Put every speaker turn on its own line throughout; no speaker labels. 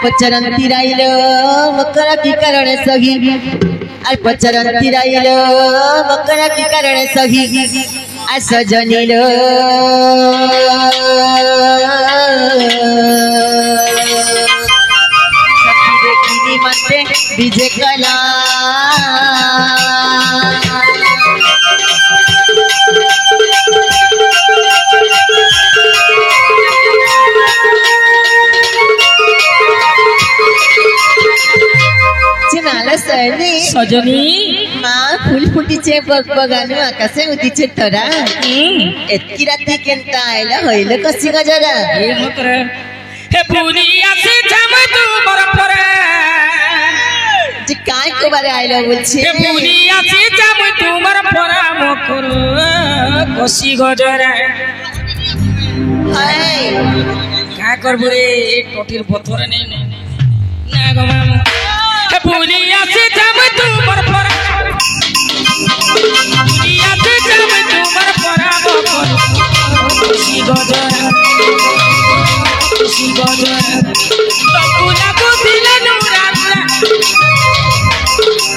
अल्पचरंती राहिलो मकर की कारण सही अल्पचरंती राहिलो मकर की कारण सही सजनीलो मते विजय कला
सजनी
माँ फूल फुटीचे बघ बघानु आकाशे उदीचे तरा एतकी राती केंता आयला होईल कशी गजरा
हे मकर हे फुली आसी जाम तू बरपर
जी काय को बारे आयला बोलछे
हे फुली आसी जाम तू बरपर मकर कशी गजरा
हाय
का करबो रे टोटिर पथर नहीं ना गो मामू हे फुली आसी जाम तू बरपर फुली आसी जाम तू बरपर मकर कशी गजरा Tokula putila nura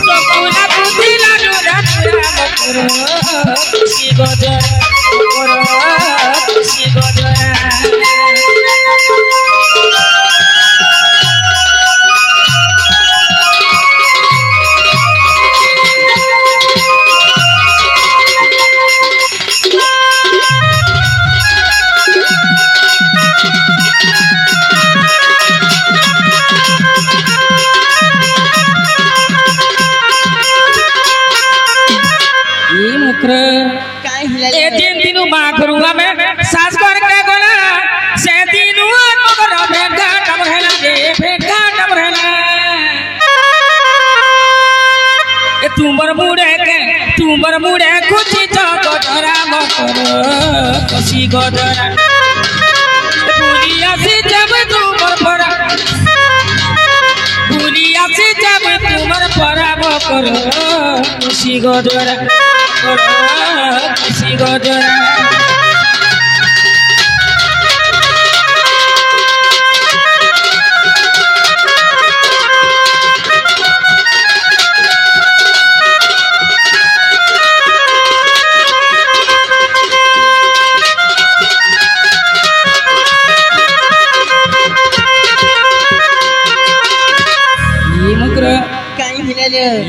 Tokula putila nura Si godora ए दिन दिनु माखरुआ में सास कर के गोला से दिनु मगर भेगा डम रहला रे भेगा डम रहला ए तुमर मुड़े कुछ जगडरा मकर कसी गडरा पुलिया से जब तुमर परा पुलिया से जब तुमर परा मकर कसी गडरा कसी गडरा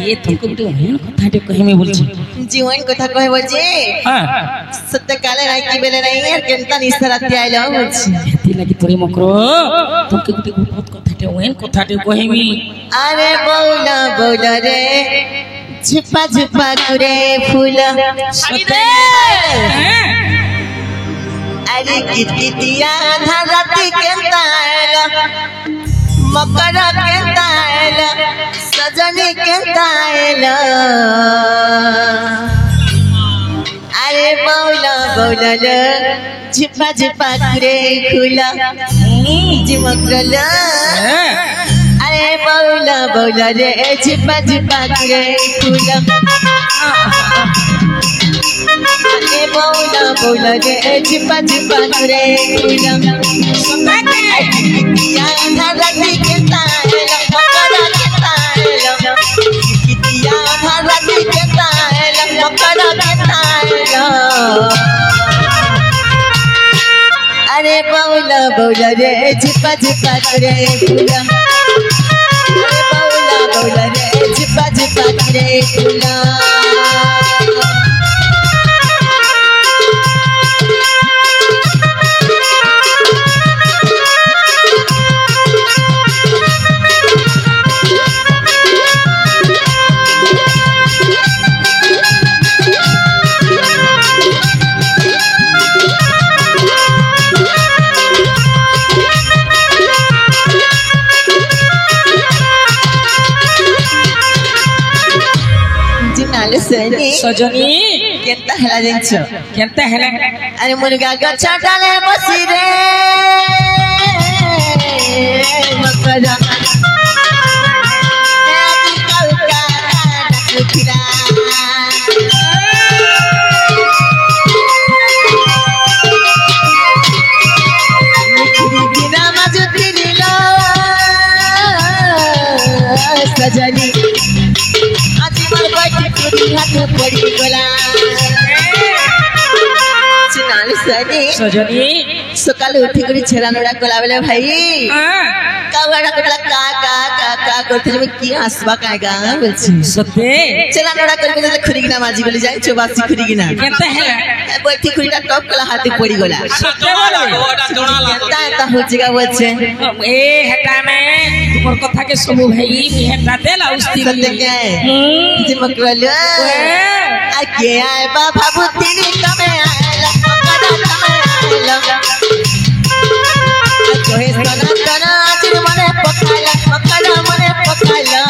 ये तुमको तो हेन कथा तो कहे में बोल
जीवन कथा कहे बजे
हां
सत्य काले राई की बेले नहीं यार केनता निसराती आइलो बोलछि
हेती लगी तोरे मकरो तुमको तो बहुत कथा तो हेन कथा तो कहे में
अरे बोला रे झुपा झुपा करे फूल
सते
अरे कितिया धरती केनता आइलो मकर केनता आइलो सजनी केनता आइलो अरे बोला रे झुपा झुपा करे खुला जिमकल अरे बोला रे झुपा झुपा करे खुला अरे बोला रे झुपा झुपा करे खुला कितिया धरती केनता आइलो मकर केनता आइलो कितिया धरती केनता आइलो मकर केनता आइलो अरे बोला रे झुपा झुपा करे फूला अरे बोला रे झुपा झुपा करे फूला
सजनी
केनता हेला जिनछ
केनता हेला
अरे मुर्गा गछ डाले बसी रे मकरा सनी
सजनी
सकाल उठी कर छेड़ा नोड़ा कला बेले भाई कावड़ा कला का करते जब की हंसबा काएगा बोलছি
सते
छेड़ा नोड़ा करके जब खुरीगिना माजी बोली जाए चौबासी खुरीगिना
केते है
बैठी खुरीटा टॉप कला हाथे पड़ी गला
सते बोले
ता हो जगह बोलছে
ए हेटा में तुमर कथा के सब भाई हेटा देला उस्ती
सत्य क्या है जे मकरलो आ के आए बा बाबू तेरी कमे आएला कदा कमे आएला जोहे सना सना आचिर मने पकाइला पकाइला मने पकाइला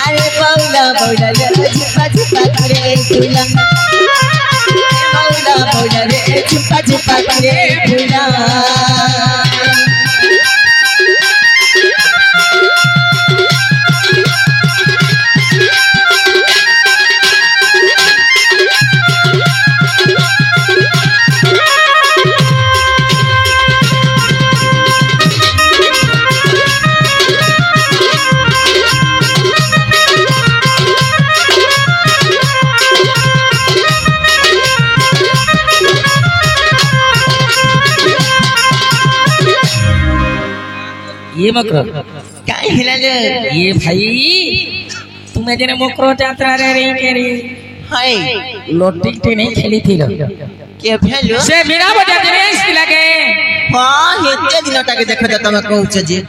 अरे बौला बौला ले झुपा झुपा करे फूला बौला बौला ले झुपा झुपा करे फूला
ये मकरो
काय हिलाले
ये भाई तुम्हें जने मकरो यात्रा रे रे के रे
हाय
लोटी टे नहीं खेली थी लो
के भेलो
से बिना बजा जने इसकी लगे
हां हेते दिनटा के देखो त मैं कहू जे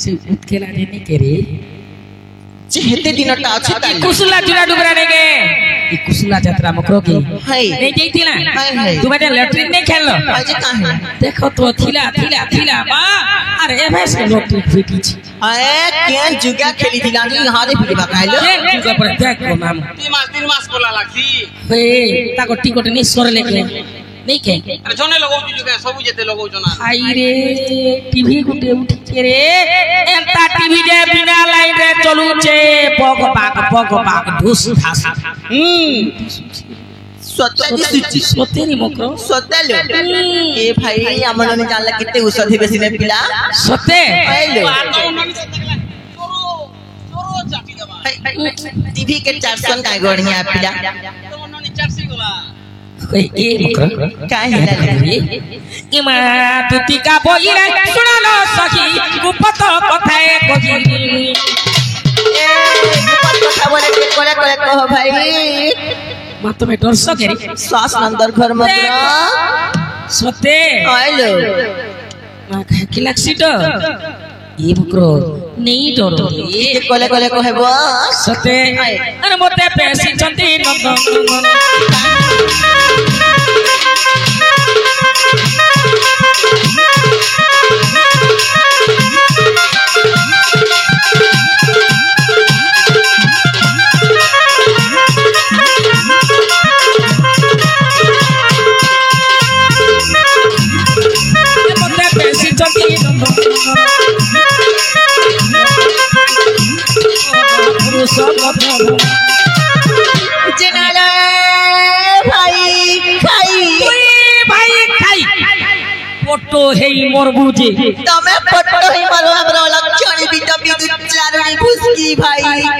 से उत्केला रे नहीं के रे
जे हेते दिनटा अछि ताली
कुसुला जुरा डुबरा ने के ई कुसुला यात्रा मकरो की
हाय
नहीं जईती ना
हाय हाय
तुम्हें लैट्रिन नहीं खेललो
आज काहे
देखो तो थिला बा अरे एभे से लोटी फीटी छी
अरे केन जुगा खेली थी लानी हारे फिर बकाइलो
ये जुगा पर देख को नाम
3 मास बोला लागसी
हे ताको टिकट नहीं सोर लेके नहीं के
अरे जने लगौ जुगा सब जेते लगौ जना
आई रे टीवी गुटे उठी रे एंता टीवी रे बिना लाइन रे चलू छे पग पाक ढुस ढास
सत्य सुची
सोतेरी मकरो
सत्य ए भाई हमन ने जानला किते औषधि बेसी ने पिला
सोते
आइलो
चोरो चाटी देबा
टीवी के 400 का गणिया पिला
तो मननी चाटी गोला
ए मकरो
काय हिलाले
इमा तुतिका बोइले सुनालो सखी गुपत कथाए कही
ए गुपत कथा बोले के कोले कहो भाई
मत में डर सके रे
श्वास अंदर घर मकरा
सोते
आइलो
ना की लागसी तो ये मकरो नहीं डरो
के कोले कहबो
सते अरे मोते पैसी चंती नंदन मोते पैसी चंती नंदन
जनाला भाई खाई
फोटो है मोर बुझे
तमे फोटो ही मारो हमरा लक्षणी बिटा बिदु चारणी फुसकी भाई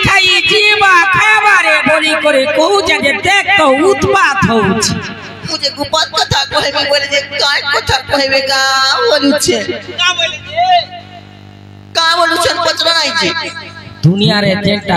खाई जीवा खावा रे बोली करे कहू जगे देख तो उत्पात होउछ
मुझे गुपत कथा कहबे बोले जे काय कथा कहबे का बोलु छे का बोलु छे पचरा नहीं छे
दुनिया रे जेटा